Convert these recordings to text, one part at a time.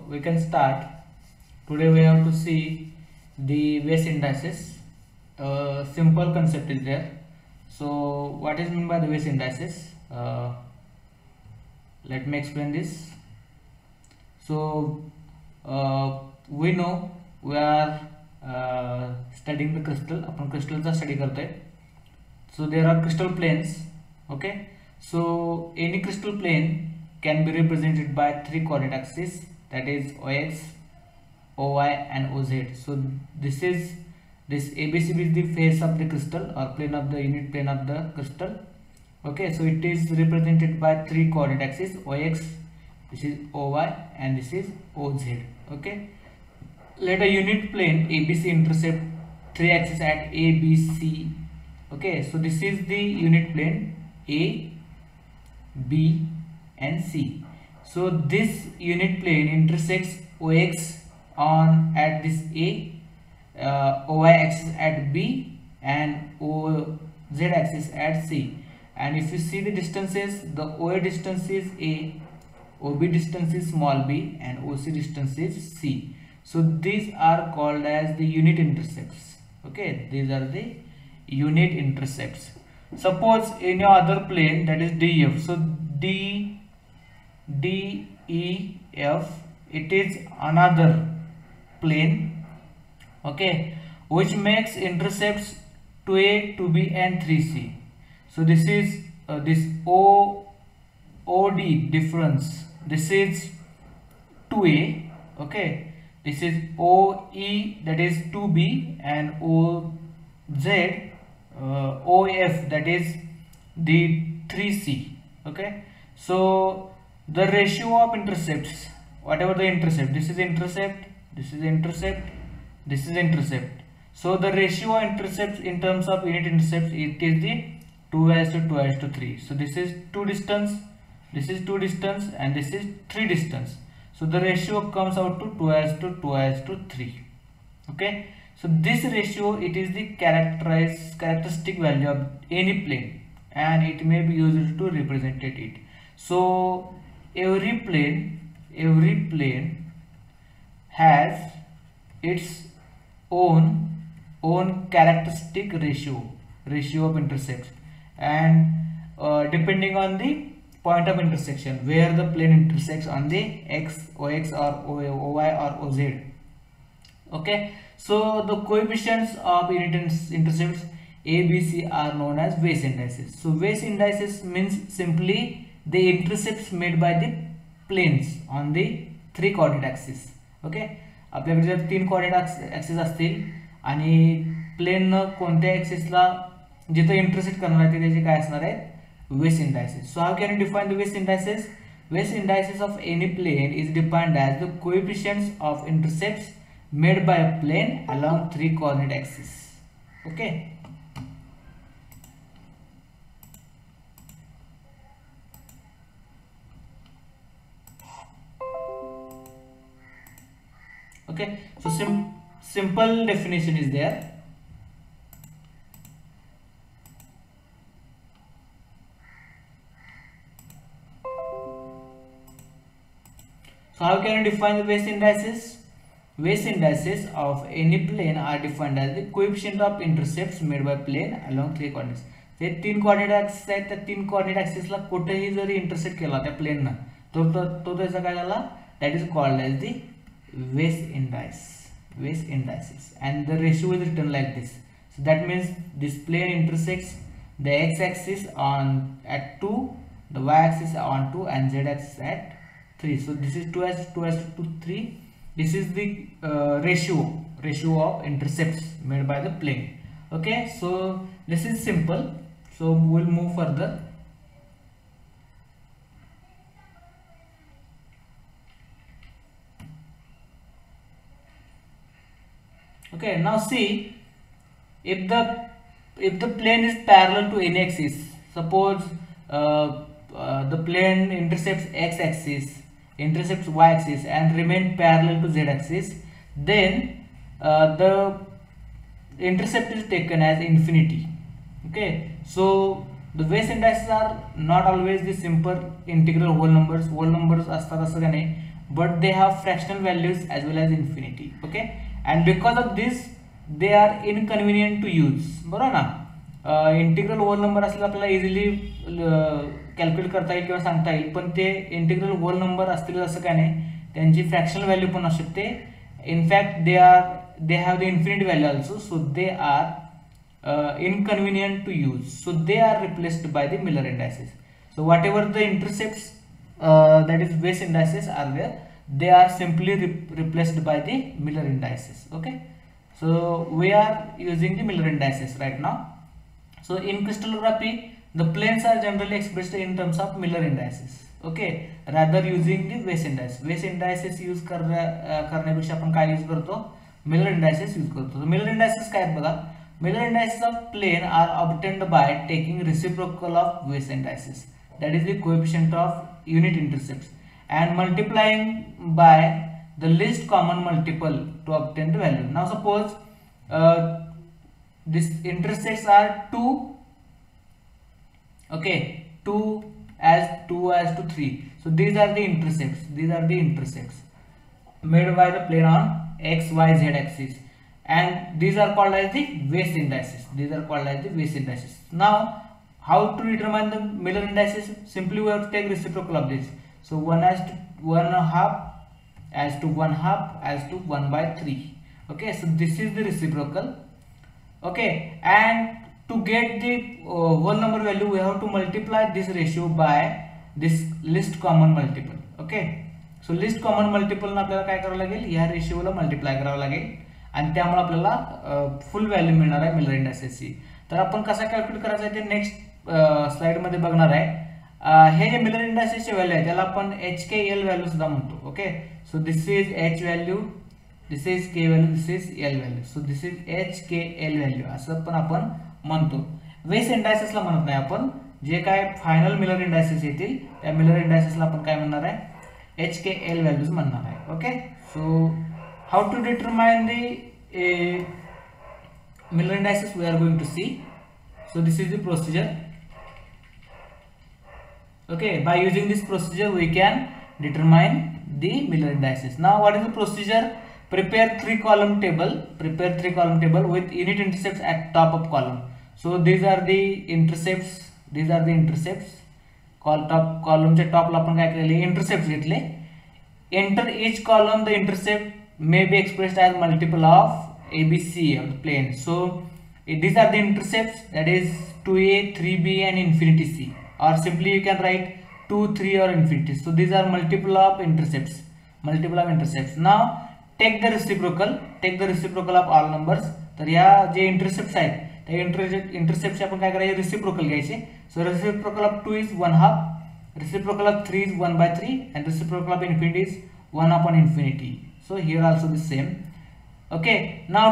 we can start. Today we have to see the Weiss indices. Simple concept is there. So what is meant by the Weiss indices? Let me explain this. So we know we are studying the crystal. Upon crystal का study करते हैं. So there are crystal planes. Okay. So any crystal plane can be represented by three coordinate axes, that is OX, OY and OZ. So this ABCD is the face of the crystal or plane of the unit plane of the crystal. Okay, so it is represented by three coordinate axes, OX, this is OY and this is OZ. Okay, let a unit plane ABC intercept three axes at A, B, C. Okay, so this is the unit plane A, B and C. So this unit plane intersects OX at this A, OY axis at B and OZ axis at C. And if you see the distances, the OA distance is A, OB distance is small b and OC distance is C. So these are called as the unit intercepts. Okay, these are the unit intercepts. Suppose any other plane, that is DF. So D, E, F, it is another plane, okay, which makes intercepts 2A, 2B and 3C. So this is this OD difference, this is 2A, okay, this is OE, that is 2B, and OZ, OF, that is the 3C. Okay, so the ratio of intercepts, whatever the intercept, this is intercept, this is intercept, this is intercept. So the ratio of intercepts in terms of unit intercepts, it is the 2:2:3. So this is 2 distance, this is 2 distance and this is 3 distance. So the ratio comes out to 2:2:3. Okay, so this ratio, it is the characteristic value of any plane and it may be used to represent it. So every plane has its own characteristic ratio of intercepts, and depending on the point of intersection where the plane intersects on the X, OX or OY or OZ. Okay, so the coefficients of unit intercepts A, B, C are known as Weiss indices. So Weiss indices means simply the intercepts made by the planes on the three coordinate axes. Okay, आपल्याकडे जर 3 coordinate axes असतील आणि plane कोणत्या ऍक्सिसला जिथे intersect करणार आहे त्याचे काय असणार आहे, Weiss indices. So how can you define the Weiss indices? Weiss indices of any plane is defined as the coefficients of intercepts made by a plane along three coordinate axes. Okay. Okay, so simple definition is there. So how can you define the Weiss indices? Weiss indices of any plane are defined as the coefficient of intercepts made by plane along three coordinates. ते 3 coordinate axes आहेत, त्या 3 coordinate axes ला कुठेही जरी intersect केला त्या plane ना तो त्याचा काय झाला, that is called as the Weiss indices, and the ratio is written like this. So that means this plane intersects the x-axis at 2, the y-axis on 2 and z-axis at 3. So this is 2:3. This is the ratio of intercepts made by the plane. Okay, so this is simple. So we'll move further. Okay, now see, if the plane is parallel to any axis, suppose the plane intercepts x-axis, intercepts y-axis and remain parallel to z-axis, then the intercept is taken as infinity. Okay, so the Weiss indices are not always the simple integral whole numbers असतात असं का नाही, but they have fractional values as well as infinity. Okay, and because of this they are inconvenient to use. बरोबर ना, integral whole number असले आपल्याला easily calculate करता येईल किंवा सांगता येईल, पण ते इंटिग्रल होल नंबर असतील असं काय नाही, त्यांची फ्रॅक्शनल व्हॅल्यू पण असू शकते. In fact they have the infinite value also, so they are inconvenient to use, so they are replaced by the Miller indices. So whatever the intercepts that is base indices are there, they are simply replaced by the Miller indices. Okay, so we are using the Miller indices right now. So in crystallography the planes are generally expressed in terms of Miller indices. Okay, rather using the Weiss indices. Weiss indices use करण्यापेक्षा आपण काय use करतो, Miller indices use करतो. So Miller indices काय आहेत बघा, Miller indices of plane are obtained by taking reciprocal of Weiss indices, that is the coefficient of unit intercepts, and multiplying by the least common multiple to obtain the value. Now suppose these intercepts are 2, okay, 2 as to 3. So these are the intercepts made by the plane on x, y, z axis, and these are called as the Weiss indices. Now how to determine the Miller indices? Simply we have to take reciprocal of this. So 1 as to 1 half as to 1 half as to 1 by 3. Okay, so this is the reciprocal. Okay, and to get the whole number value we have to multiply this ratio by this least common multiple. Okay, so least common multiple ना आपल्याला काय करावं लागेल, या रेशिओला multiply करावं लागेल आणि त्यामुळे आपल्याला फुल व्हॅल्यू मिळणार आहे मिलर इंडायसेसची. तर आपण कसा कॅल्क्युलेट करायचं आहे ते नेक्स्ट स्लाइड मध्ये बघणार आहे. हे जे मिलर इंडायसेसचे व्हॅल्यू आहे त्याला आपण HKL व्हॅल्यू सुद्धा म्हणतो. Okay, so this is H value, this is K value, this is L value. So this is HKL value असं पण आपण म्हणतो. वेस इंडायसेसला म्हणत नाही आपण, जे काय फायनल मिलर इंडायसेस येतील त्या मिलर इंडायसेसला आपण काय म्हणणार आहे, HKL व्हॅल्यूज म्हणणार आहे. Okay, so how to determine the Miller indices we are going to see. So this is the procedure. Okay, by using this procedure we can determine the Miller indices. Now what is the procedure? Prepare 3 column table with unit intercepts at top of column. So these are the intercepts. Top column च्या टॉपला आपण काय केले, intercepts घेतले. Enter each column the intercept may be expressed as multiple of ABC of the plane. So these are the intercepts, that is 2A, 3B and infinity C, or simply you can write 2, 3 or infinity. So these are multiple of intercepts. Now take the reciprocal of all numbers. तर या जे intercepts आहेत त्या इंटरसेप्टचे आपण काय करायचे, reciprocal घ्यायचे. So reciprocal of 2 is 1 half, reciprocal of 3 is 1 by 3 and reciprocal of infinity is 1 upon infinity. So here also the same. Okay, now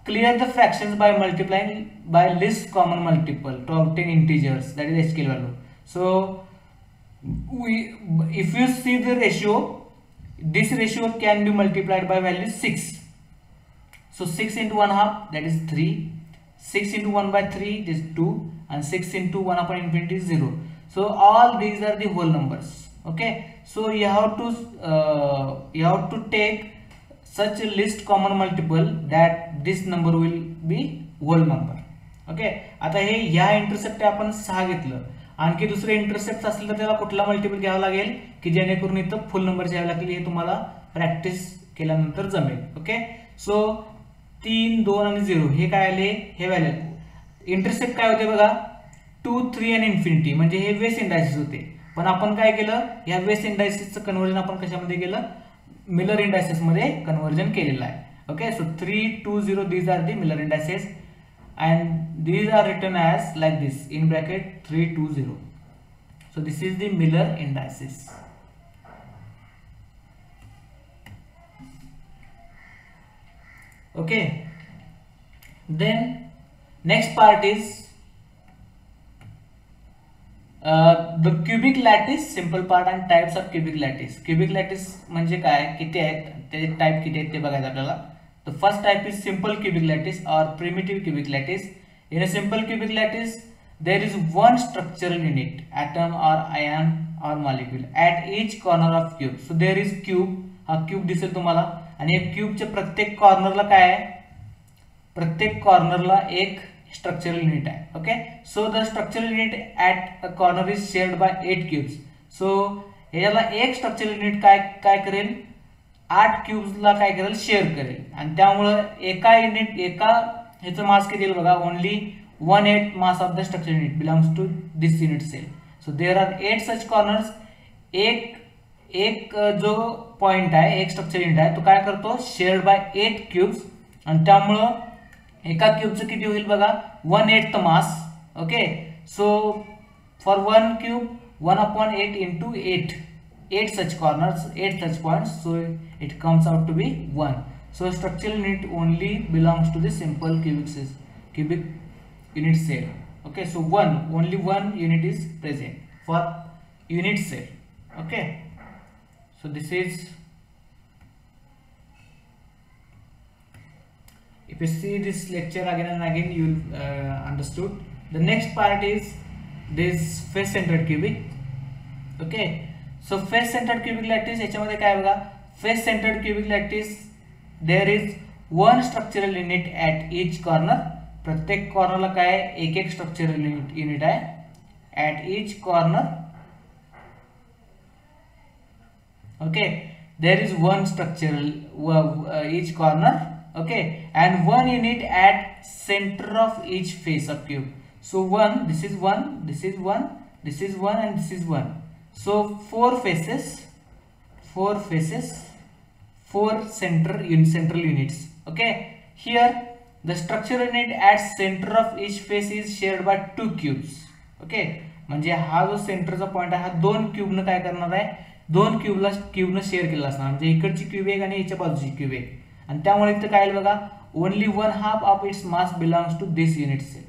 clear the fractions by multiplying by least common multiple to obtain integers, that is HKL value. So if you see the ratio, this ratio can be multiplied by value 6. So 6 into 1 half, that is 3, 6 into 1 by 3 is 2, and 6 into 1 upon infinity is 0. So all these are the whole numbers. Okay, so you have to take such a least common multiple that this number will be whole number. Okay, आता हे ह्या intercept आपण 6 घेतलं, आणखी दुसरे intercept असले तर त्याला कुठला मल्टिपल घ्यावा लागेल की जेणेकरून इथं फुल नंबर घ्यावे लागतील. हे तुम्हाला प्रॅक्टिस केल्यानंतर जमेल. ओके, सो 3, 2 आणि 0 हे काय आले, हे व्हॅल्यू. इंटरसेप्ट काय होते बघा, 2, 3 आणि इन्फिनिटी, म्हणजे हे वेस इंडायसिस होते. पण आपण काय केलं, या वेस इंडायसिसचं कन्वर्जन आपण कशामध्ये केलं, मिलर इंडायसिस मध्ये कन्वर्जन केलेलं आहे. Okay, so 3, 2, 0 these are the Miller indices and these are written as like this in bracket 3, 2, 0. So this is the Miller indices. Okay, then next part is the cubic lattice, simple part and types of cubic lattice. Cubic lattice म्हणजे काय, किती आहेत, त्याचे type किती आहेत ते बघायचं आपल्याला. The first type is simple cubic lattice or primitive cubic lattice. In a simple cubic lattice there is one structural unit, atom or ion or molecule at each corner of cube. So there is cube, हा cube दिसेल तुम्हाला आणि या क्यूबच्या प्रत्येक कॉर्नरला काय आहे, प्रत्येक कॉर्नरला एक स्ट्रक्चरल युनिट आहे. Okay, so the structural unit at a corner is shared by 8 cubes. So याला एक स्ट्रक्चरल युनिट काय करेल, 8 क्यूब्सला काय करेल, शेअर करेल. आणि त्यामुळे एका ह्याचं मास किती येईल बघा, only 1/8 mass of the structural unit belongs to this unit cell. So there are 8 such corners. एक जो पॉइंट आहे, एक स्ट्रक्चर युनिट आहे, तो काय करतो, शेअर्ड बाय 8 क्यूब्स. आणि त्यामुळं एका क्यूबचं किती होईल बघा, 1/8 mass. Okay, so for 1 cube 1/8 into 8 such corners, 8 such points, so it comes out to be 1. So structural unit only belongs to the simple cubic unit cell. Okay, so only one unit is present for unit cell. Okay, so this is, if you see this lecture again and again, you will understood. The next part is this face centered cubic. Okay, so face centered cubic lattice, याच्यामध्ये काय बघा, face centered cubic lattice, there is one structural unit at each corner. प्रत्येक कॉर्नरला काय, एक structural unit आहे at each corner. Okay, there is one structural each corner. Okay, and one unit at centre of each face of cube. So one, this is one, this is one, this is one and this is one. So four faces, four central units. Okay, here the structural unit at center of each face is shared by 2 cubes. Okay, म्हणजे हा जो सेंटरचा point आहे, हा 2 क्यूबनं काय करणार आहे, 2 क्यूबनं share केला असणार. म्हणजे इकडची क्यूब एक आणि याच्या बाजूची क्यूब एक. आणि त्यामुळे इथं काय बघा, only 1/2 of its mass belongs to this unit cell.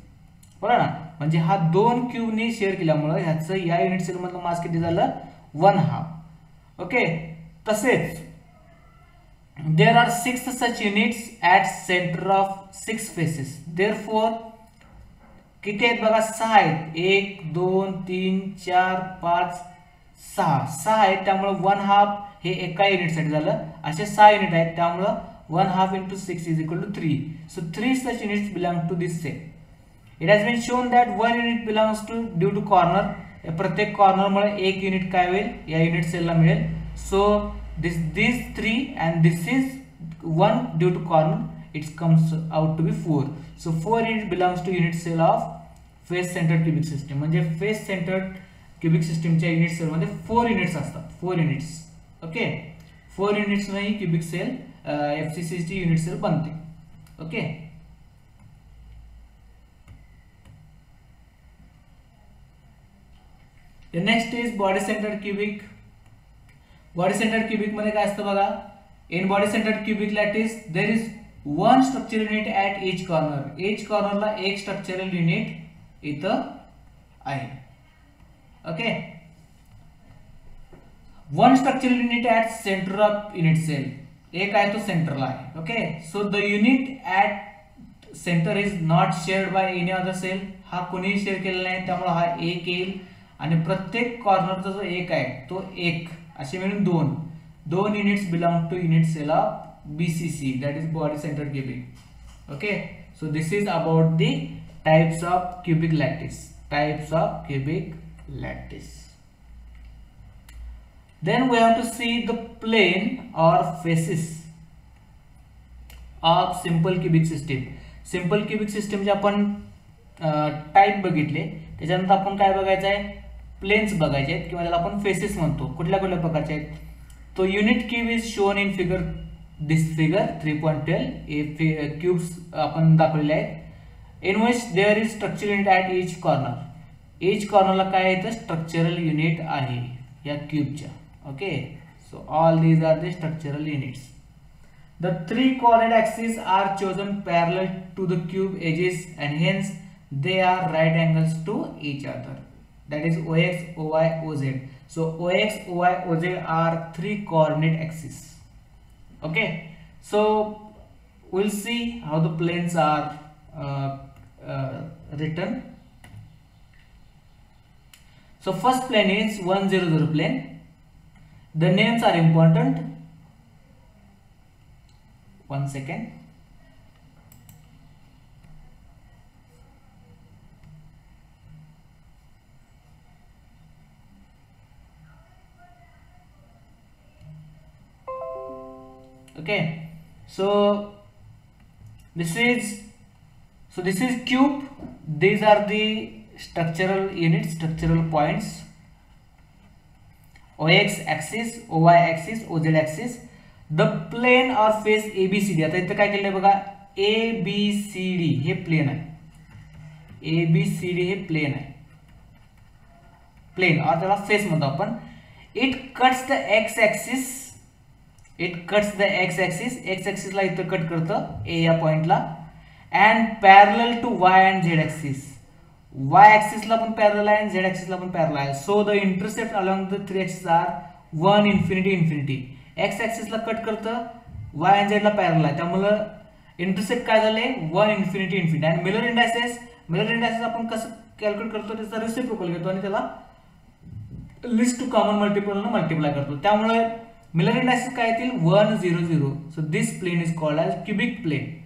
बरोबर ना, म्हणजे हा 2 क्यूबने शेअर केल्यामुळे ह्याचं या युनिट सेल मधलं मास किती झालं, 1/2. ओके, तसेच there are 6 such units at center of 6 faces. Therefore किती आहेत बघा, 6 आहेत. 1 2 3 4 5 6 आहेत. त्यामुळे 1/2 हे एका युनिटसाठी झालं. असे 6 युनिट आहेत, त्यामुळे 1/2 into 6 is equal to 3. So 3 such units belong to this cell. It has been shown that 1 unit belongs to due to corner. प्रत्येक कॉर्नर मुळे एक युनिट काय होईल, या युनिट सेलला मिळेल. सो these 3 and this is 1 due to corner, it comes out to be 4. So 4 unit belongs to unit cell of face centered cubic system. म्हणजे face centered cubic system च्या unit cell मध्ये 4 units असतात, 4 units. Okay, 4 units ने ही cubic cell FCC ची unit cell बनते. Okay, the next is body centered cubic. Body centred cubic मध्ये काय असतं बघा, in body centred cubic lattice there is one structural unit at each corner. Each कॉर्नरला एक स्ट्रक्चरल युनिट इथं आहे. Okay, one structural unit at centre of unit cell, एक आहे तो सेंटरला आहे. Okay, so the unit at centre is not shared by any other cell. हा कोणीही शेअर केलेला नाही, त्यामुळे हा एक येईल. आणि प्रत्येक कॉर्नरचा जो एक आहे तो एक, असे मिळून 2 units belong to unit cell of BCC, that is body centered cubic. Okay, so this is about the types of cubic lattice. Then we have to see the plane or faces of simple cubic system. Simple cubic system चे आपण type बघितले, त्याच्यानंतर आपण काय बघायचं आहे, planes बघायचे आहेत किंवा त्याला आपण फेसेस म्हणतो. कुठल्या प्रकारचे आहेत, तो unit cube is shown in figure, this figure 3.12 cubes आपण दाखवलेले आहेत. In which there is structural unit at each corner. Each कॉर्नरला काय आहे तर स्ट्रक्चरल युनिट आहे या क्यूबच्या. Okay, so all these are the structural units. The 3 coordinate axes are chosen parallel to the cube edges and hence they are right angles to each other. That is OX, OY, OZ. So OX, OY, OZ are 3 coordinate axes. Okay, so we'll see how the planes are written. So first plane is 1 0 0 plane. The names are important. One second. Okay, so this is cube. These are the structural units, structural points. OX axis, OY axis, OZ axis. The plane or face ABCD. आता इथं काय केलंय बघा, ABCD हे plane आहे. ABCD हे plane आहे. Plane और त्याला face म्हणतो आपण. It cuts the x axis. It cuts the x axis. X axis ला इथं कट करतं A या पॉइंटला. And parallel to y and z axis. Y axis ला पण parallel आहे and z axis ला पण parallel आहे. So the intercept along the three axes are 1 infinity infinity. X axis ला cut करतं, y and z ला parallel आहे, त्यामुळे intercept काय झाले 1 infinity infinity. आणि मिलर इंडायसेस आपण कसं कॅल्क्युलेट करतो, त्याचा रेसिप्रोकल घेतो आणि त्याला लिस्ट टू कॉमन मल्टिपल ने मल्टिप्लाय करतो. त्यामुळे मिलर इंडायसेस काय येतील 1 0 0. So this plane is called as cubic plane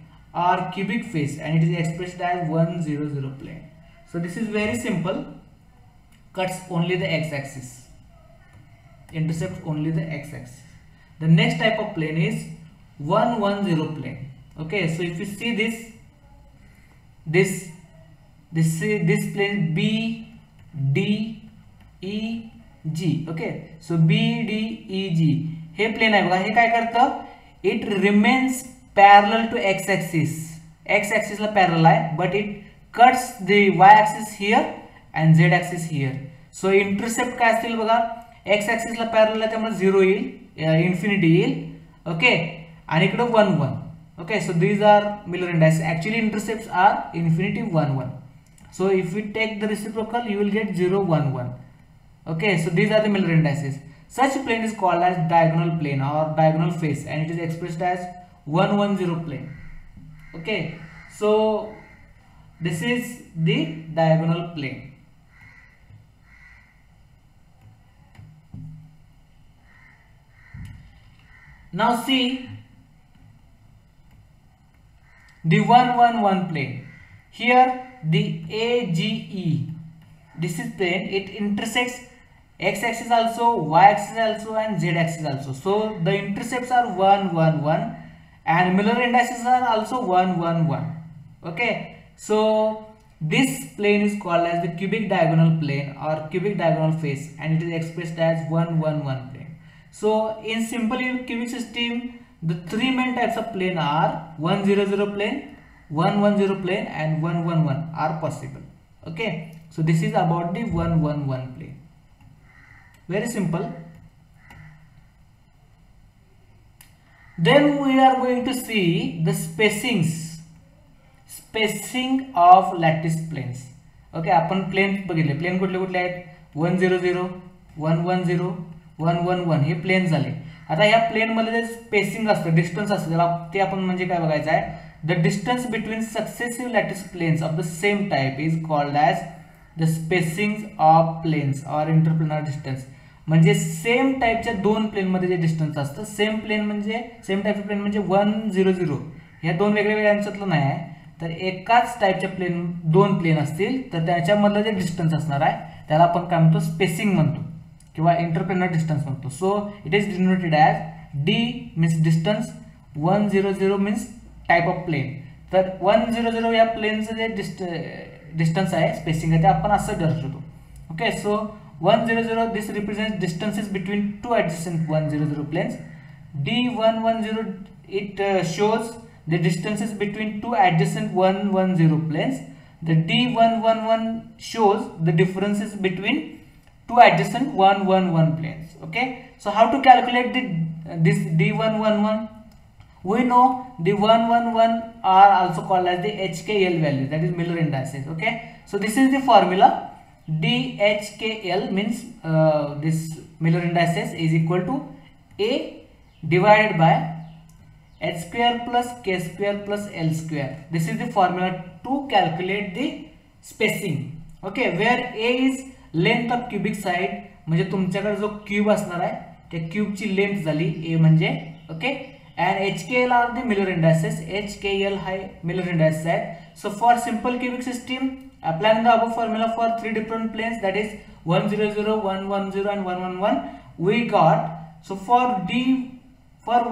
or cubic face and it is expressed as 1 0 0 plane. So this is very simple. Cuts only the x axis, intercepts only the x axis. The next type of plane is 1 1 0 plane. Okay, so if you see this plane B D E G. Okay, so B D E G hey plane आहे बघा. हे काय करतं, it remains parallel to x axis. X axis La parallel आहे, but it cuts the y axis here and z axis here. So intercept काय असतील बघा, x axis ला parallel आहे त्यामुळे 0 येईल, infinity येईल. ओके, आणि इकडे 1 1. Okay, so these are Miller indices. Actually intercepts are infinity 1 1. So if we take the reciprocal, you will get 0 1 1. Okay, so these are the Miller indices. Such plane is called as diagonal plane or diagonal face and it is expressed as 1 1 0 plane. Okay, so this is the diagonal plane. Now see the 1 1 1 plane. Here the AGE, this is plane, it intersects x axis also, y axis also and z axis also. So the intercepts are 1 1 1 and Miller indices are also 1 1 1. Okay, so this plane is called as the cubic diagonal plane or cubic diagonal face and it is expressed as 1 1 1 plane. So in simple cubic system, the three main types of plane are 1 0 0 plane, 1 1 0 plane and 1 1 1 are possible. Okay, so this is about the 1 1 1 plane. Very simple. Then we are going to see the spacing of lattice planes. Okay, आपण plane बघितले. Plane कुठले कुठले आहेत, 1 0 0 1 1 0 1 1 1 हे plane झाले. आता ह्या plane मध्ये जे spacing असतं, डिस्टन्स असतं, त्याला ते आपण म्हणजे काय बघायचं आहे, the distance between successive lattice planes of the same type is called as the spacing of planes or interplanar distance. म्हणजे सेम टाइपच्या दोन प्लेन मध्ये जे डिस्टन्स असतं, सेम टाइप प्लेन म्हणजे 1 0 0 ह्या दोन वेगवेगळ्या यांच्यातलं नाही आहे, तर एकाच टाइपच्या प्लेन दोन प्लेन असतील तर त्याच्यामधलं जे डिस्टन्स असणार आहे त्याला आपण काय म्हणतो, स्पेसिंग म्हणतो किंवा इंटरप्लेनर डिस्टन्स म्हणतो. So it is denoted as d means distance, 1 0 0 means type of plane. तर 1 0 0 या प्लेनचं जे डिस्टन्स आहे, स्पेसिंग आहे, ते आपण असं दर्शवतो. Okay, so 1 0 0 this represents distances between two adjacent 1 0 0 planes. D1 1 0 it shows the distances between two adjacent 1 1 0 planes. The D1 1 1 shows the differences between two adjacent 1 1 1 planes. Okay, so how to calculate this D1 1 1? We know the 1 1 1 are also called as the HKL value, that is Miller indices. Okay, so this is the formula. DHKL means this Miller indices is equal to A divided by h square plus k square plus l square. This is the formula to calculate the spacing. Okay, where A is length of cubic side म्हणजे तुमच्याकडे जो cube असणार आहे त्या क्यूबची length झाली ए म्हणजे okay. and HKL are the Miller indices. HKL hi Miller indices आहेत. So for simple cubic system, applying the above formula for three different planes, that is 1 0 0 1 1 0 and 1 1 1, we got, so for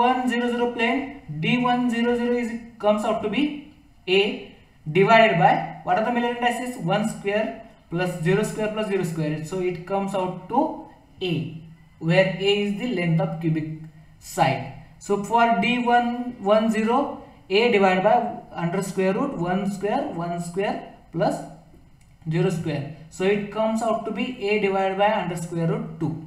1 0 0 plane, D1 0 0 comes out to be A divided by what are the Miller indices? 1 square plus 0 square plus 0 square, so it comes out to A, where A is the length of cubic side. So for D1 1 0, A divided by under square root 1 square plus 0 square, so it comes out to be A divided by under square root 2.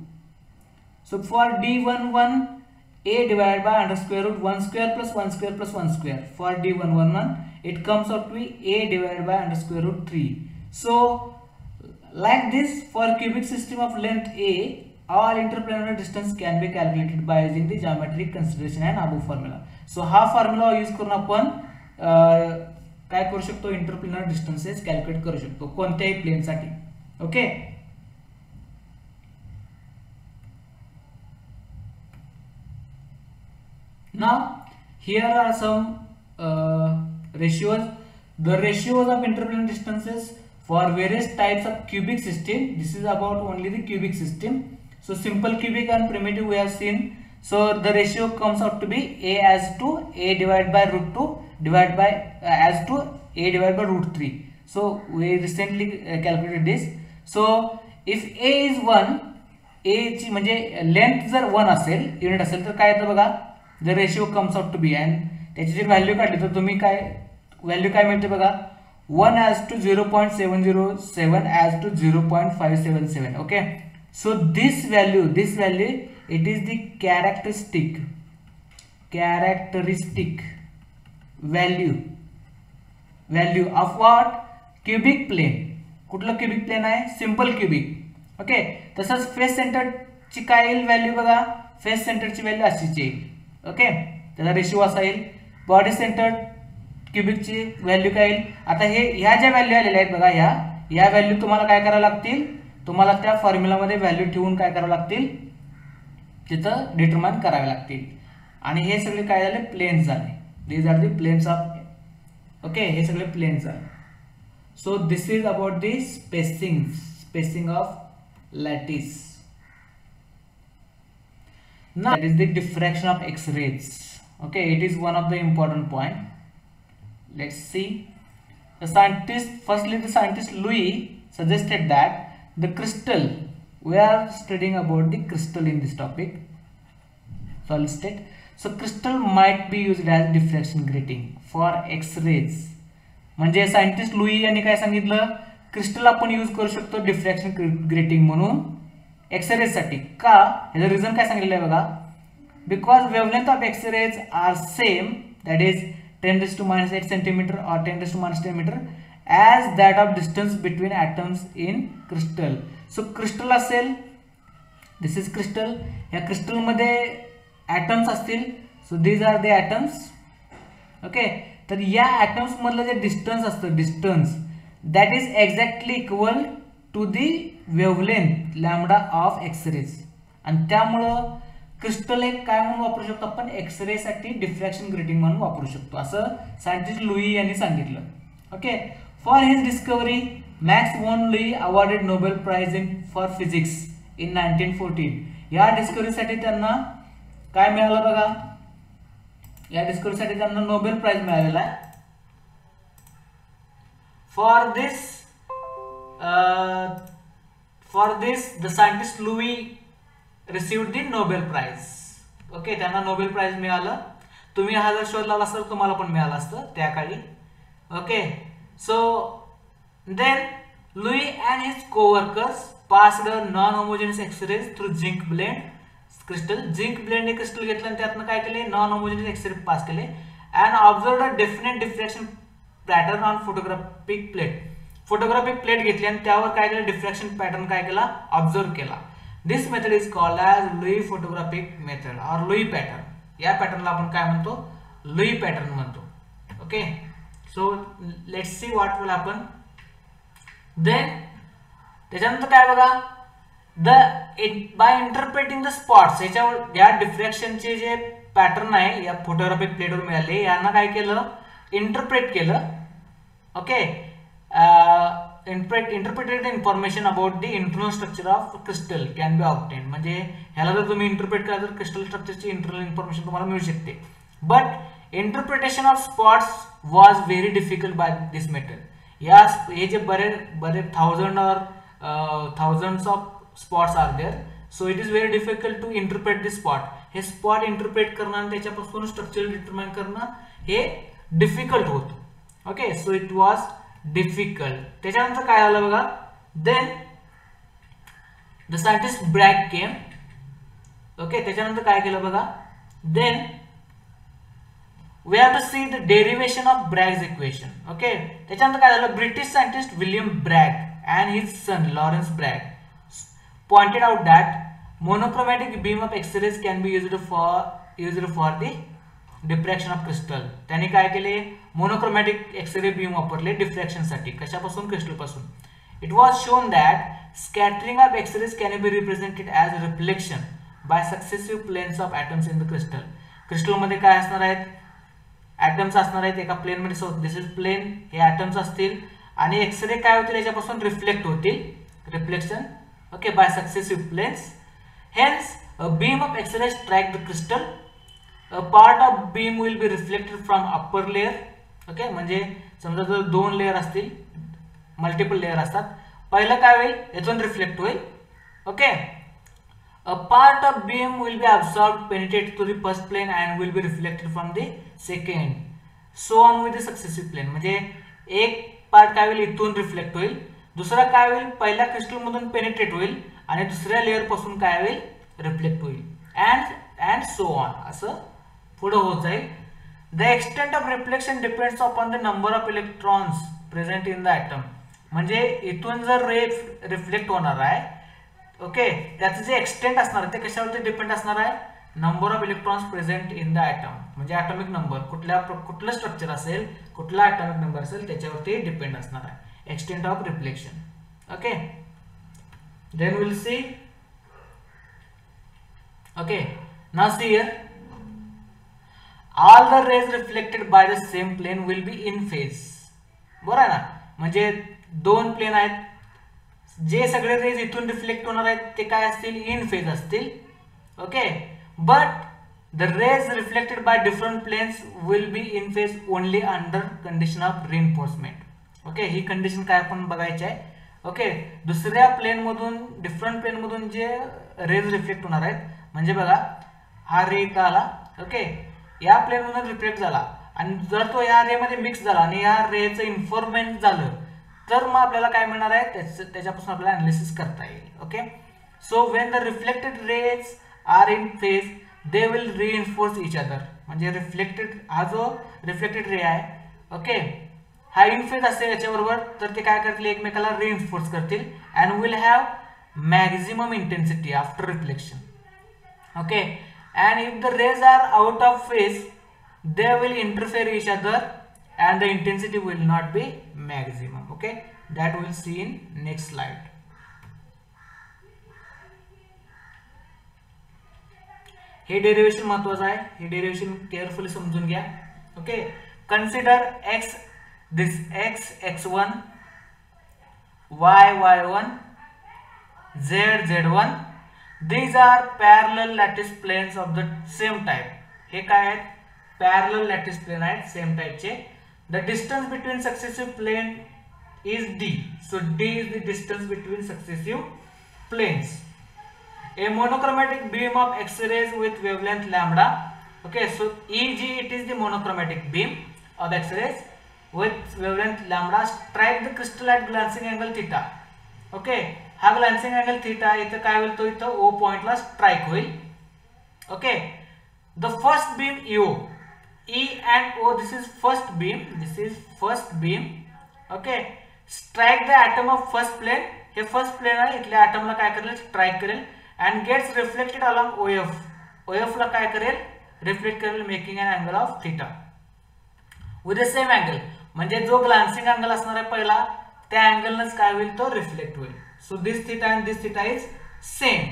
So for D1 1, A divided by under square root 1 square plus 1 square plus 1 square. For D1 1 1, it comes out to be A divided by under square root 3. So like this, for cubic system of length A, all interplanar distance can be calculated by using the geometric consideration and above formula. So हा formula use करून आपण काय करू शकतो, interplanar distances calculate करू शकतो कोणत्याही plane साठी. Okay, now here are some ratios. The ratios of interplanar distances for various types of cubic system. This is about only the cubic system. So simple cubic and primitive we have seen. So the ratio comes out to be A as to A divided by root 2 divided by as to A divided by root 3. So we recently calculated this. So if A is 1, A ची म्हणजे length जर 1 असेल, unit असेल तर काय येतं बघा, the ratio comes out to be, and त्याची जर व्हॅल्यू काढली तर तुम्ही काय व्हॅल्यू काय मिळते बघा, 1 as to 0.707 as to 0.577. okay, so this value it is the characteristic value of what, cubic plane. कुठलं क्यूबिक प्लेन आहे, सिंपल क्यूबिक. ओके, तसंच फेस सेंटर ची काय येईल व्हॅल्यू बघा, फेस सेंटर ची व्हॅल्यू अशीच येईल. ओके, त्याचा रेशिओ असा येईल. बॉडी सेंटर क्यूबिक ची व्हॅल्यू काय येईल. आता हे ह्या ज्या व्हॅल्यू आलेल्या आहेत बघा, ह्या व्हॅल्यू तुम्हाला काय करावं लागतील, तुम्हाला त्या फॉर्म्युला मध्ये व्हॅल्यू ठेवून काय करावं लागतील, तिथं डिटरमाइन करावे लागतील. आणि हे सगळे काय झाले, प्लेन्स झाले. These are the planes of, okay, हे सगळे प्लेन्स झाले. So this is about the spacing of lattice. Now that is the diffraction of X-rays. Okay, it is one of the important point. Let's see. The scientist Louis suggested that the crystal, we are studying about the crystal in this topic, solid state. So crystal might be used as diffraction grating for X-rays. म्हणजे scientist Laue यांनी काय सांगितलं, crystal आपण use करू शकतो diffraction grating म्हणून X-rays साठी. का, याचं रिझन काय सांगितलं आहे बघा, because wavelength of X-rays are same, that is 10⁻⁸ centimetre और 10⁻⁻10 metre as that of distance between atoms in crystal. So crystal असेल, this is crystal, या crystal मध्ये atoms असतील, so these are the atoms. okay, तर या atoms मधलं जे distance असतं, distance that is exactly equal to the wavelength lambda of x-rays. आणि त्यामुळं क्रिस्टल एक काय म्हणून वापरू शकतो आपण, एक्सरे साठी डिफ्रॅक्शन ग्रेटिंग म्हणून वापरू शकतो, असं सायंटिस्ट लुई यांनी सांगितलं. Okay, for his discovery Max von Laue awarded Nobel Prize for physics in 1914. या डिस्कवरीसाठी त्यांना काय मिळालं बघा, या डिस्कवरीसाठी त्यांना नोबेल प्राइज मिळालेला आहे. For this the scientist Louis received the Nobel Prize. Okay, त्यांना नोबेल प्राइज मिळालं. तुम्ही हा जर शोध लावला असता तुम्हाला पण मिळालं असतं त्या काळी. Okay, so then Laue and his coworkers passed a non homogeneous X-rays through zinc blende crystal. Zinc blende हे क्रिस्टल घेतलं आणि त्यातनं काय केले, नॉन होमोजेनियस एक्सरे पास केले and observed a definite diffraction pattern on photographic plate. Photographic plate घेतली आणि त्यावर काय केलं, डिफ्रॅक्शन पॅटर्न काय केला, ऑब्झर्व केला. This method is called as Laue photographic method और लुई पॅटर्न. या पॅटर्नला आपण काय म्हणतो, लुई पॅटर्न म्हणतो. Okay, so let's see what will happen. Then त्याच्यानंतर काय बघा, बाय इंटरप्रेटिंग द स्पॉट्स, या डिफ्रॅक्शनचे जे पॅटर्न आहे या फोटोग्राफिक प्लेटवर मिळाले, यांना काय केलं, इंटरप्रेट केलं. Okay, interpreted information about the internal structure of crystal can be obtain. म्हणजे ह्याला जर तुम्ही इंटरप्रेट केला तर क्रिस्टल स्ट्रक्चरची इंटरनल इन्फॉर्मेशन तुम्हाला मिळू शकते. But interpretation of spots was very difficult by this method. हे जे बरे thousands of spots are there, so it is very difficult to interpret this spot. हे स्पॉट इंटरप्रेट करणं आणि त्याच्यापासून स्ट्रक्चर डिटरमाइन करणं हे डिफिकल्ट होतं. Okay, so it was difficult. त्याच्यानंतर काय झालं बघा, then the scientist Bragg came. Okay, त्याच्यानंतर काय केलं बघा, then we have to see the derivation of Bragg's equation. Okay, त्याच्यानंतर काय झालं, British scientist William brag and his son Lawrence Bragg pointed out that monochromatic beam of X-rays can be used for the diffraction of crystal. त्यांनी काय केले, monochromatic X-ray beam वापरले diffraction साठी. कशापासून, crystal पासून. It was shown that scattering of X-rays can be represented as reflection by successive planes of atoms in the crystal. क्रिस्टलमध्ये काय असणार आहेत, ॲटम्स असणार आहेत एका प्लेन मध्ये. सो दिस इज प्लेन, हे ॲटम्स असतील आणि एक्सरे काय होतील, याच्यापासून रिफ्लेक्ट होतील, reflection. Okay, by successive planes. Hence a beam of X-ray strike the crystal. A part of beam will be reflected from upper layer. Okay, म्हणजे समजा जर 2 लेअर असतील, मल्टिपल लेअर असतात, पहिलं काय होईल, यातून रिफ्लेक्ट होईल. Okay, a part of beam will be absorbed, penetrate to the first plane and will be reflected from the second, so on with the successive plane. म्हणजे एक पार्ट काय होईल, इथून रिफ्लेक्ट होईल, दुसरा काय होईल, पहिल्या क्रिस्टल मधून पेनिट्रेट होईल आणि दुसऱ्या लेअर पासून काय होईल, रिफ्लेक्ट होईल, अँड सो ऑन, असं पुढे होत जाईल. The extent of reflection depends upon the number of electrons present in the atom. म्हणजे इथून जर रे रिफ्लेक्ट होणार आहे, ओके, त्याचं जे एक्सटेंट असणार आहे ते कशावरती डिपेंड असणार आहे, number of electrons present in the atom. म्हणजे ॲटॉमिक नंबर, कुठलं स्ट्रक्चर असेल, कुठला ॲटॉमिक नंबर असेल, त्याच्यावरती डिपेंड असणार आहे extent of reflection. Okay, then will see. Okay, now see here, all the rays reflected by the same plane will be in phase. बरोबर आहे ना, म्हणजे 2 प्लेन आहेत, जे सगळे रेज इथून रिफ्लेक्ट होणार आहेत ते काय असतील, इन फेज असतील. Okay, but the rays reflected by different planes will be in phase only under condition of reinforcement. Okay, ही कंडिशन काय आपण बघायची आहे. ओके, दुसऱ्या प्लेन मधून, डिफरंट प्लेन मधून जे रेज रिफ्लेक्ट होणार आहेत, म्हणजे बघा हा रे इथं आला, ओके, या प्लेन मधून रिफ्लेक्ट झाला आणि जर तो या रे मध्ये मिक्स झाला आणि या रेचं इन्फॉर्मेंट झालं, तर मग आपल्याला काय मिळणार आहे, त्याच्यापासून आपल्याला अनालिसिस करता येईल. Okay, so when the reflected rays are in phase they will reinforce each other. म्हणजे रिफ्लेक्टेड, हा जो रिफ्लेक्टेड रे आहे, ओके, हा इन फेज असेल याच्याबरोबर, तर ते काय करतील, एकमेकाला रिइन्फोर्स करतील and will have maximum intensity after reflection. Okay, and if the rays are out of phase they will interfere each other and the intensity will not be maximum. Okay, that we'll see in next slide. हे derivation महत्वाचं आहे, हे derivation carefully समजून घ्या. Okay, consider this x x1, y y1, z z1. These are parallel lattice planes of the same type. हे काय आहेत, parallel lattice plane आहेत, same टाइपचे. The distance between successive plane is d. So d is the distance between successive planes. A monochromatic beam of X-rays with wavelength lambda. Okay, so Eg, it is the monochromatic beam of X-rays with wavelength lambda strike the crystal at glancing angle theta. Okay, हा glancing angle theta इथं काय होईल, तो इथं O point ला strike होईल. Okay, the first beam EO. E and O, this is first beam, this is first beam. Okay, strike the atom of first plane. हे first plane आहे, इथल्या ॲटमला काय करेल, स्ट्राइक करेल and gets reflected along OF. OF ला काय करेल, रिफ्लेक्ट करेल, making an angle of theta with the same angle. म्हणजे जो ग्लान्सिंग अँगल असणार आहे पहिला, त्या अँगलनच काय होईल, तो रिफ्लेक्ट होईल. So this theta and this theta is same.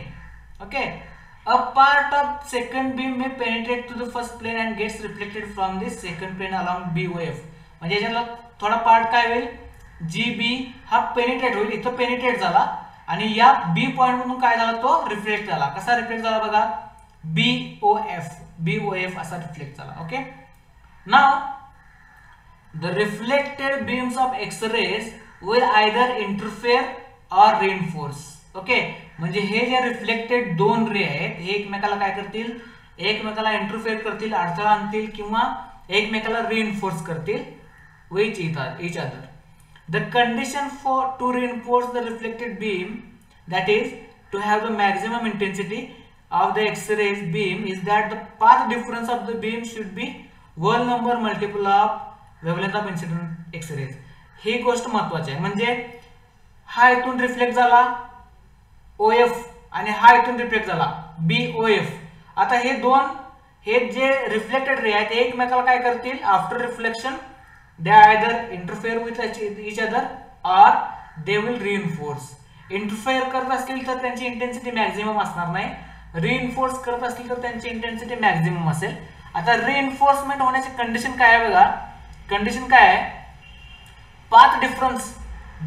Okay, a part of second beam may penetrate to the first plane and gets reflected from this second plane along BOF. म्हणजे याच्याला थोडा पार्ट काय होईल, GB हा penetrate होईल, इथं penetrate झाला आणि या B पॉइंट मधून काय झाला, तो रिफ्लेक्ट झाला. कसा रिफ्लेक्ट झाला बघा, BOF असा रिफ्लेक्ट झाला. Okay, now the reflected beams of X-rays will either interfere or reinforce. Okay, म्हणजे हे जे रिफ्लेक्टेड दोन रे आहेत हे एकमेकाला काय करतील, एकमेकाला इंटरफेअर करतील, अडथळा आणतील किंवा एकमेकाला रिइन्फोर्स करतील with each other. The condition to reinforce the reflected beam, that is to have the maximum intensity of the X-rays beam, is that the path difference of the beam should be whole number multiple of wavelength of incident X-rays. ही गोष्ट महत्वाची आहे. म्हणजे हा इथून reflect झाला OF आणि हा इथून रिफ्लेक्ट झाला BOF. आता हे दोन, हे जे रिफ्लेक्टेड रे आहेत एकमेकाला काय करतील, after reflection they either interfere with each other or they will reinforce. Interfere करत असतील तर त्यांची इंटेन्सिटी मॅक्झिमम असणार नाही, रिइन्फोर्स करत असतील तर त्यांची इंटेन्सिटी मॅक्झिमम असेल. आता रिइन्फोर्समेंट होण्याची कंडिशन काय आहे बघा, कंडिशन काय आहे, पाथ डिफरन्स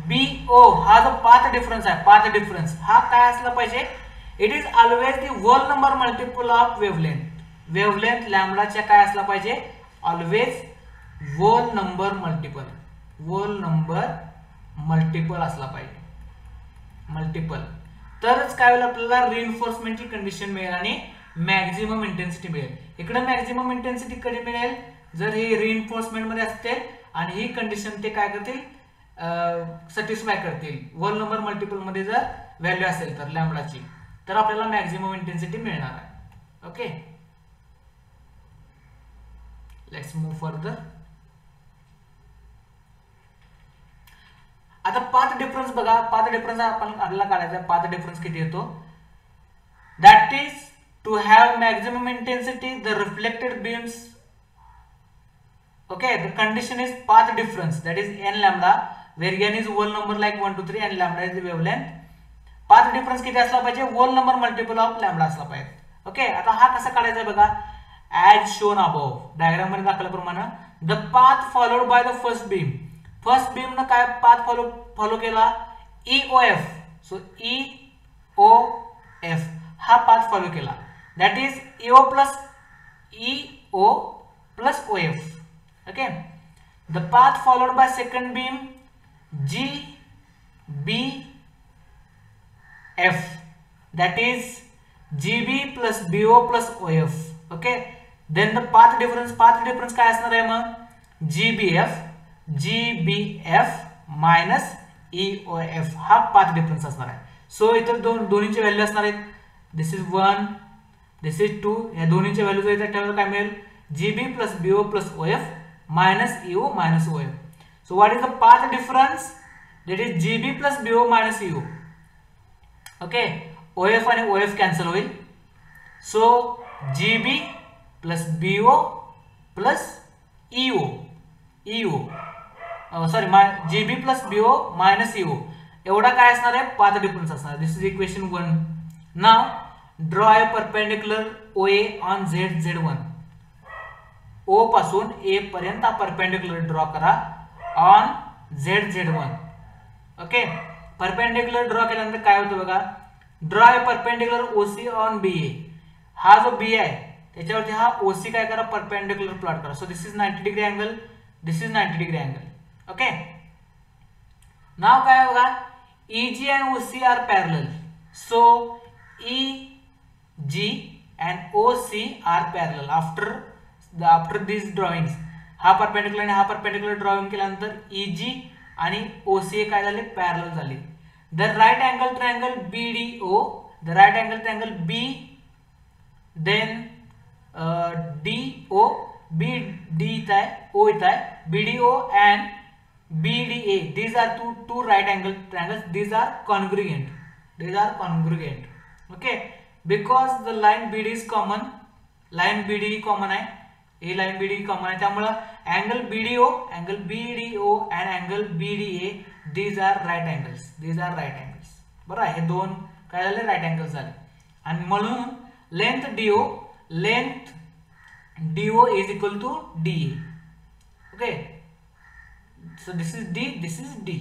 BO हा जो पाथ डिफरन्स आहे, पाथ डिफरन्स हा काय असला पाहिजे, it is always the whole number multiple of wavelength. Wavelength लॅम्बडाच्या काय असला पाहिजे, always whole number multiple, whole number multiple असला पाहिजे, मल्टिपल. तरच काय होईल, आपल्याला रिइन्फोर्समेंटची कंडिशन मिळेल आणि मॅक्झिमम इंटेन्सिटी मिळेल. इकडे मॅक्झिमम इंटेन्सिटी कधी मिळेल, जर हे रिइन्फोर्समेंट मध्ये असते आणि ही कंडिशन ते काय करतील, सॅटिस्फाय करतील. होल नंबर मल्टिपल मध्ये जर व्हॅल्यू असेल तर लॅम्बडाची, तर आपल्याला मॅक्झिमम इंटेन्सिटी मिळणार आहे. Okay, let's move further. आता पाथ डिफरन्स बघा, पाथ डिफरन्स आपल्याला काढायचा. पाथ डिफरन्स किती येतो, that is to have maximum intensity the reflected beams. Okay, the condition is path difference, that is n lambda, where n is whole number like 1 2 3 and lambda is the wavelength. Path difference किती असला पाहिजे, whole number multiple of lambda असला पाहिजे. Okay, आता हा कसा काढायचा बघा, ऍज शोन अबव, डायग्राम मध्ये दाखवल्याप्रमाणे. The path followed by the first beam, first beam न काय पाथ फॉलो केला, EOF. सो EOF हा पाथ फॉलो केला, that is EO plus EO plus OF. Okay, the path followed by second beam GBF, that is GB plus BO plus OF. Okay, then the path difference काय असणार आहे मग, GBF minus EOF हा path difference असणार आहे. सो इतर दोन्हीचे value असणार आहेत, दिस इज 1, दिस इज 2, या दोन्हीचे व्हॅल्यू जर इथे ठेवलं काय मिळेल, GB plus BO plus OF minus EO minus OF. So what is the path difference, that is GB plus BO minus EO. Okay, OF आणि OF कॅन्सल होईल. सो GB plus BO plus EO sorry GB plus BO minus EO एवढा काय असणार आहे, path difference असणार. This is equation 1. Now draw a perpendicular OA on Z1. O पासून A पर्यंत perpendicular draw करा on Z1. Okay, perpendicular draw केल्यानंतर काय होतं बघा, draw a perpendicular OC on BA. हा जो B आहे त्याच्यावरती हा OC काय करा, परपेंडिक्युलर प्लॉट करा. So this is 90 degree angle, this is 90 degree angle. Okay, नाव काय बघा, EG and OC are parallel. So EG and OC are parallel after these drawings. हा परपेंडिक्युलर आणि हा परपेंडिक्युलर ड्रॉइंग केल्यानंतर EG आणि OC काय झाले, पॅरलल झाले. The right angle triangle BDO, the right angle triangle B, then DO, BD इथं आहे, O इथं आहे, BDO and BDA, these are two right angle triangles, these are congruent, okay, because the line BD is common, line BD common आहे, ही line BD common आहे, त्यामुळे angle BDO and angle BDA, these are right angles, बरं. हे दोन काय झाले, right angle झाले. आणि म्हणून length DO is equal to DA. Okay, so this is D, this is D.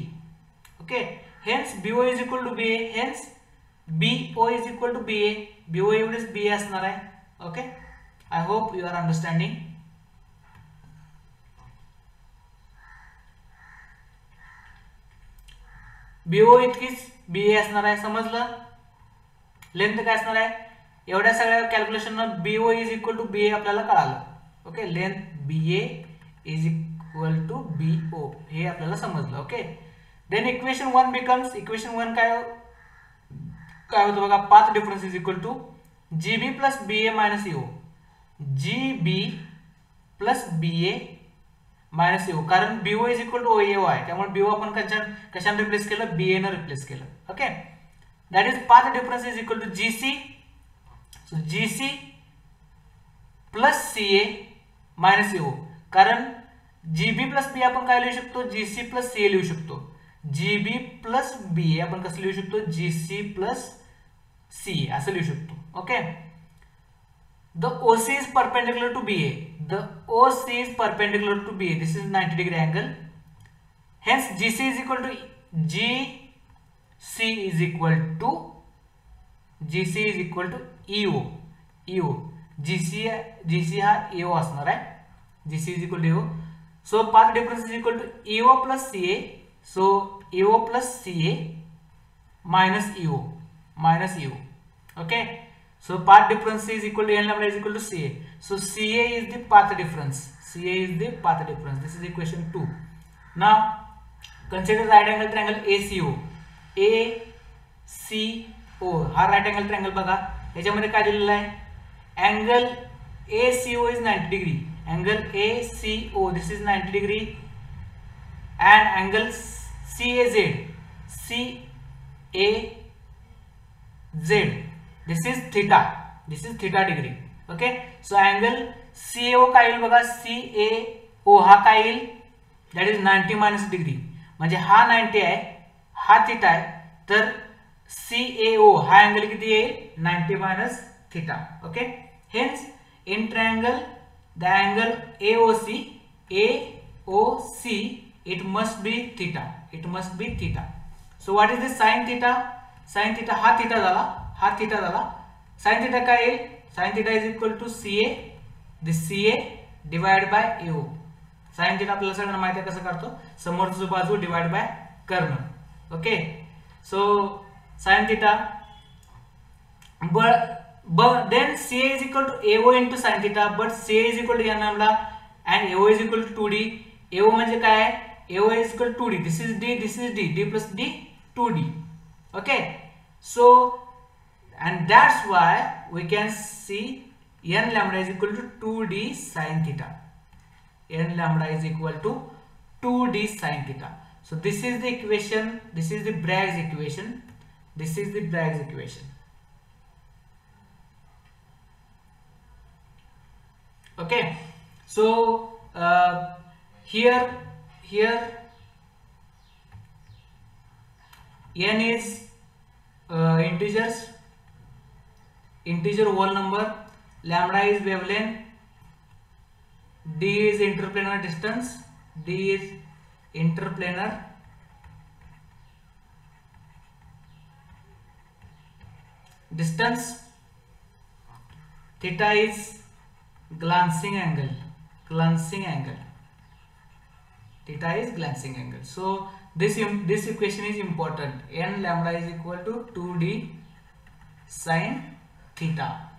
Okay, hence BO is equal to BA, hence BO is equal to BA. BO एवढेच BA असणार आहे. Okay, I hope you are understanding. BO इतकीच BA असणार आहे, समजलं. Length काय असणार आहे, एवढ्या सगळ्या calculation BO is equal to BA आपल्याला कळालं. Okay, length BA is equal to BO हे आपल्याला समजलं. Okay, then equation 1 becomes, equation 1 काय होतं बघा, path difference is equal to GB plus BA minus EO. GB plus BA minus EO, कारण BO is equal to OAO आहे, त्यामुळे BO आपण कशाने रिप्लेस केलं, BA ने रिप्लेस केलं. Okay, that is path difference is equal to GC. So GC plus CA minus EO, कारण GB plus BA आपण काय लिहू शकतो, GC प्लस CA लिहू शकतो. GB प्लस BA आपण कसं लिहू शकतो, GC प्लस CA असं लिहू शकतो. Okay, the OC is perpendicular to BA. The OC is perpendicular to BA. This is 90 degree angle. Hence GC is equal to GC is equal to EO. GC हा EO असणार आहे. GC is equal to EO. So path difference is equal to EO plus CA. So EO plus CA minus EO. Okay. So path difference is equal to n lambda is equal to CA. So CA is the path difference. This is equation 2. Now consider right angle triangle ACO. ACO हा right angle triangle बघा, याच्यामध्ये काय दिलेलं आहे, angle ACO is 90 degree. Angle ACO this is 90 degree and angle CAZ this is theta degree. Okay, so angle CAO काय येईल बघा, CAO हा काय येईल, that is 90 minus degree. म्हणजे हा 90 आहे, हा थीटा आहे, तर CAO हा अँगल किती येईल, 90 minus theta. Okay, hence in triangle the angle AOC it must be theta. So what is the sin theta? Sin theta हा theta झाला. Sin theta काय येईल, sin theta is equal to CA, this CA divided by AO. sin theta आपल्याला सगळ्यांना माहिती आहे कसं करतो, समोरची बाजू डिवाइड बाय कर्ण. Okay, so sin theta but then CA is equal to AO into sin theta, but CA is equal to n lambda and AO is equal to 2D. AO म्हणजे काय आहे, AO is equal to 2D. This is D plus D 2D. Okay, so and that's why we can see n lambda is equal to 2D sin theta. N lambda is equal to 2D sin theta. So this is the equation, this is the Bragg's equation. Okay, so here n is integer whole number, lambda is wavelength, d is interplanar distance, theta is glancing angle. So this equation is important. N lambda is equal to 2D sin theta.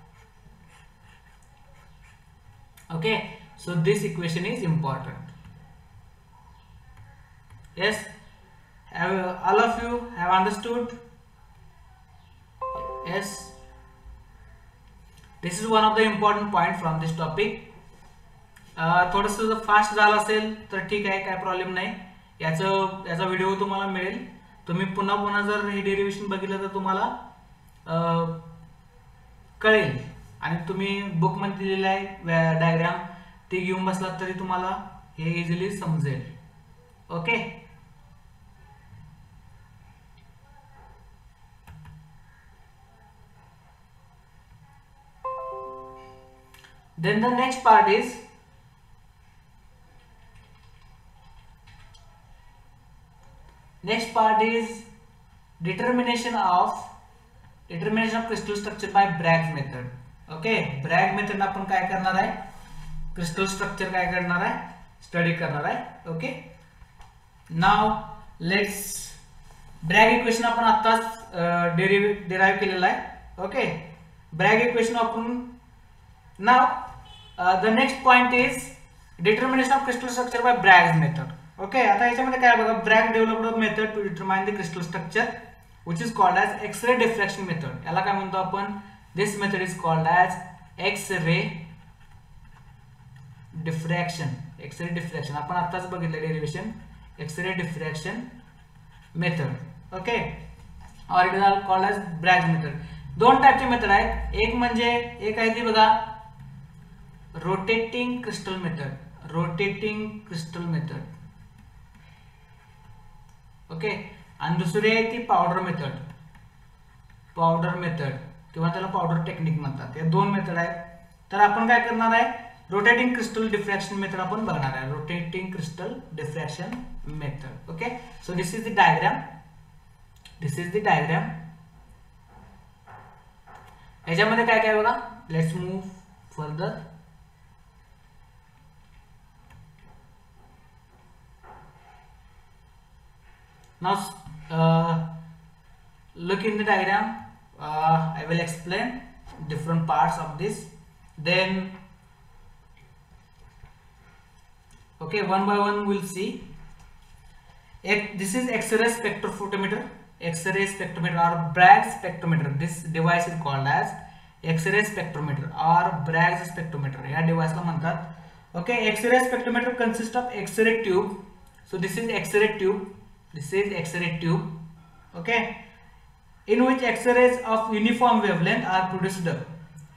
Okay, so this equation is important. Yes, all of you have understood? Yes, this is one of the important point from this topic. थोडंसं जर fast झालं असेल तर ठीक आहे, काय problem नाही. याचा व्हिडिओ तुम्हाला मिळेल. तुम्ही पुन्हा जर हे डेरिव्हेशन बघितलं तर तुम्हाला कळेल, आणि तुम्ही बुक मध्ये दिलेला आहे डायग्राम ते घेऊन बसलात तरी तुम्हाला हे इझिली समजेल. Okay, Then the next part is determination of crystal structure by Bragg's method. Okay, Bragg method आपण काय करणार आहे, क्रिस्टल स्ट्रक्चर काय करणार आहे, स्टडी करणार आहे. Okay, now let's Bragg equation आपण आताच डिराइव केलेला आहे. ओके, ब्रॅग इक्वेशन वापरून now the next point is determination of crystal structure by Bragg's method. Okay, आता याच्यामध्ये काय बघा, Bragg developed method to determine the crystal structure which is called as X-ray diffraction method. याला काय म्हणतो आपण, this method is called as X-ray diffraction. X-ray diffraction आपण आताच बघितलं derivation, X-ray diffraction method. Okay, or it is called as Bragg's method. दोन टाइपचे method आहेत. एक आहे ती बघा रोटेटिंग क्रिस्टल मेथड. ओके, आणि दुसरी आहे ती पावडर मेथड किंवा त्याला पावडर टेक्निक म्हणतात. या दोन मेथड आहेत. तर आपण काय करणार आहे, रोटेटिंग क्रिस्टल डिफ्रॅक्शन मेथड आपण बघणार आहे. Rotating crystal diffraction method. Okay, so this is the diagram. याच्यामध्ये काय काय बघा, let's move further. Now look in the diagram. I will explain different parts of this. Then okay, one by one we'll see. This is X-ray spectrophotometer. Or Bragg's spectrometer. This device is called as X-ray spectrometer or Bragg's spectrometer. या device ला म्हणतात. Okay, X-ray spectrometer consists of X-ray tube. So this is X-ray tube. Okay, in which X-rays of uniform wavelength are produced.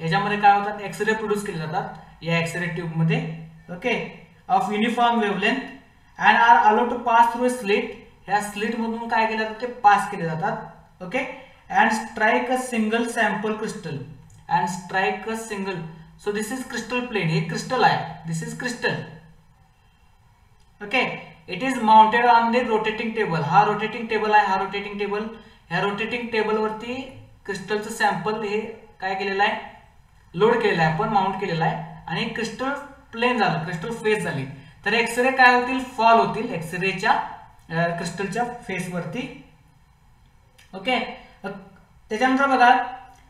याच्यामध्ये काय होतात, X-ray produce केले जातात या X-ray tube मध्ये. Okay, of uniform wavelength and are allowed to pass through slit. ह्या slit मधून काय केले जातात, ते पास केले जातात. Okay, and strike a single sample crystal. So this is crystal plane. हे क्रिस्टल आहे, this is crystal. Okay, it is mounted on the rotating table. हा रोटेटिंग टेबल आहे. ह्या रोटेटिंग टेबल वरती क्रिस्टलचं सॅम्पल हे काय केलेलं आहे, लोड केलेलं आहे, आपण माउंट केलेलं आहे. आणि क्रिस्टल प्लेन झालं, क्रिस्टल फेस झाली. तर एक्सरे काय होतील, फॉल होतील एक्सरेच्या क्रिस्टलच्या फेस वरती. ओके, त्याच्यानंतर बघा,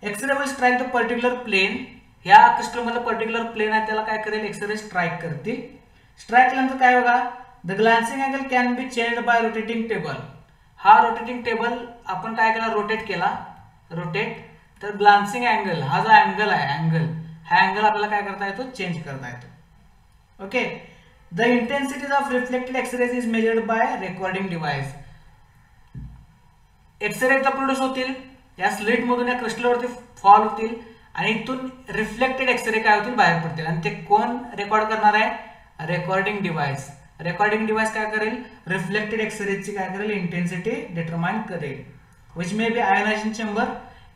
X-ray will strike the particular plane. ह्या क्रिस्टल मध्ये पर्टिक्युलर प्लेन आहे, त्याला काय करेल, एक्सरे स्ट्राइक करतील. स्ट्राइक केल्यानंतर काय बघा, the glancing angle can be changed by rotating table. हा रोटेटिंग टेबल आपण काय केला, रोटेट. तर ग्लान्सिंग अँगल, हा जो अँगल आहे, हा अँगल आपल्याला काय करता येतो, चेंज करता येतो. Okay, the intensity of reflected X-rays is measured by recording device. X-ray इथं प्रोड्यूस होतील, या स्लिट मधून या क्रिस्टलवरती फॉल होतील आणि इथून रिफ्लेक्टेड एक्सरे काय होतील, बाहेर पडतील. आणि ते कोण रेकॉर्ड करणार आहे, रेकॉर्डिंग डिव्हाइस. काय करेल, रिफ्लेक्टेड एक्सरेची काय करेल, इंटेन्सिटी डिटरमाइन करेल. Which may be ionisation chamber.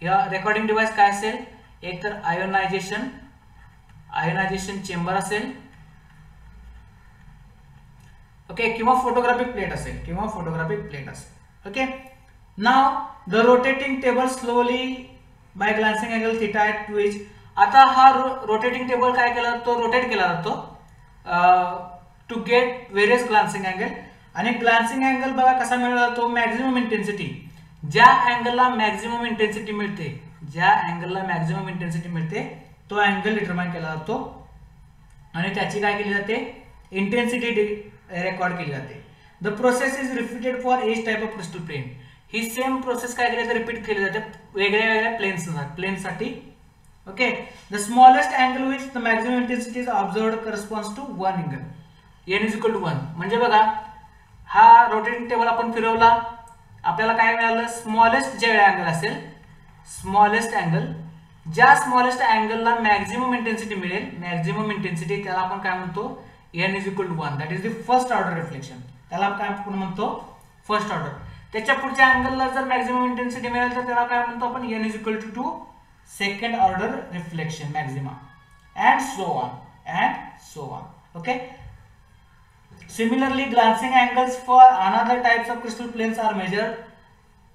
या रेकॉर्डिंग डिव्हाइस काय असेल, एक तर आयोनायझेशन चेंबर असेल. ओके, किंवा फोटोग्राफिक प्लेट असेल. Okay, now the rotating table slowly by glancing angle theta at which. आता हा रोटेटिंग टेबल काय केला जातो, रोटेट केला जातो टू गेट व्हेरियस ग्लान्सिंग अँगल. आणि ग्लान्सिंग अँगल बघा कसा मिळवला जातो, मॅक्झिमम इंटेन्सिटी. ज्या अँगलला मॅक्झिमम इंटेन्सिटी मिळते, तो अँगल डिटरमाइन केला जातो आणि त्याची काय केली जाते, इंटेन्सिटी रेकॉर्ड केली जाते. The process is repeated for each type of crystal plane. ही सेम प्रोसेस काय केली जाते, रिपीट केली जाते वेगळ्या प्लेन्ससाठी. Okay, the smallest angle which the maximum intensity is observed corresponds to one angle. n is equal to 1. म्हणजे बघा, हा रोटेटिंग टेबल आपण फिरवला, आपल्याला काय मिळालं, स्मॉलेस्ट जे अँगल असेल, ज्या स्मॉलेस्ट अँगलला मॅक्झिमम इंटेन्सिटी मिळेल, त्याला आपण काय म्हणतो, n is equal to 1. That is the first order reflection. त्याला काय आपण म्हणतो, फर्स्ट ऑर्डर. त्याच्या पुढच्या अँगलला जर मॅक्झिमम इंटेन्सिटी मिळेल तर त्याला काय म्हणतो आपण, n is equal to 2 second order reflection Maxima. and so on. Okay. Similarly, glancing angles for another types of crystal planes are measured.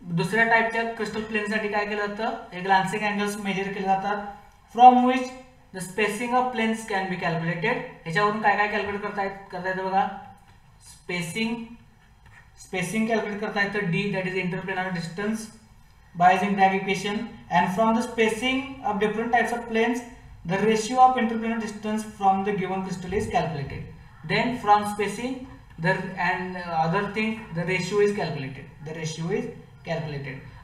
दुसऱ्या टाइपच्या क्रिस्टल प्लेन साठी काय केलं जातं, हे ग्लान्सिंग अँगल्स मेजर केले जातात, from which the spacing of planes can be calculated. ह्याच्यावरून काय काय कॅल्क्युलेट करता येतं बघा. स्पेसिंग कॅल्क्युलेट करता येतं, d that is interplanar distance by using Bragg equation. And from the spacing of different types of planes the ratio of interplanar distance from the given crystal is calculated. Then from spacing and other thing the ratio is calculated.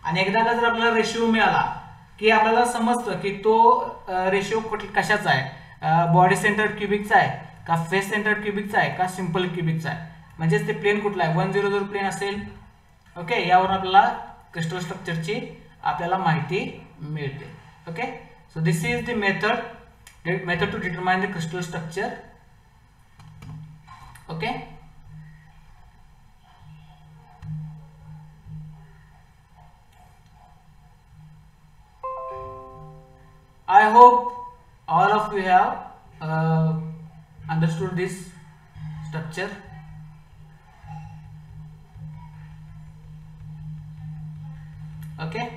आणि एकदा का जर आपल्याला ratio मिळाला की आपल्याला समजतं की तो रेशिओ कशाचा आहे, बॉडी सेंटर्ड क्युबिकचा आहे का फेस सेंटर्ड क्युबिकचा आहे का सिंपल क्युबिकचा आहे, म्हणजेच ते प्लेन कुठला आहे, 100 प्लेन असेल. ओके, यावरून आपल्याला क्रिस्टल स्ट्रक्चरची आपल्याला माहिती मिळते. Okay, so this is the method to determine the crystal structure. Okay, I hope all of you have understood this structure. Okay.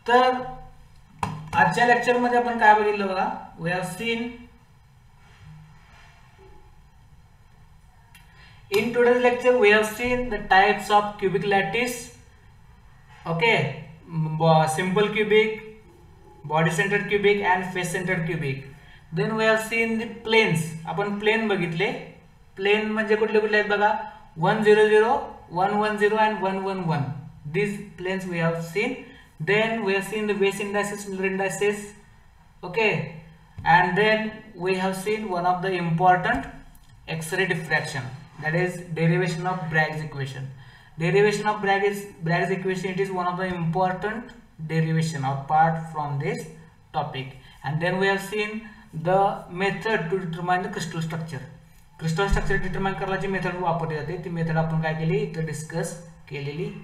तर आजच्या लेक्चर मध्ये आपण काय बघितलं बघा. We have seen in today's lecture we have seen the types of cubic lattice. Okay, simple cubic, body centered cubic and face centered cubic. Then we have seen the planes. आपण plane बघितले. Plane म्हणजे कुठले कुठले आहेत बघा, 100, 110 and 111. These planes we have seen. Then we have seen the base indices, Miller indices. Okay, and then we have seen one of the important X-ray diffraction, that is derivation of Bragg's equation. Derivation of Bragg's equation, it is one of the important derivation or part from this topic. And then we have seen the method to determine the crystal structure. Crystal structure determine करायची method वापरली जाते, ती method आपण काय केली इथे discuss केलेली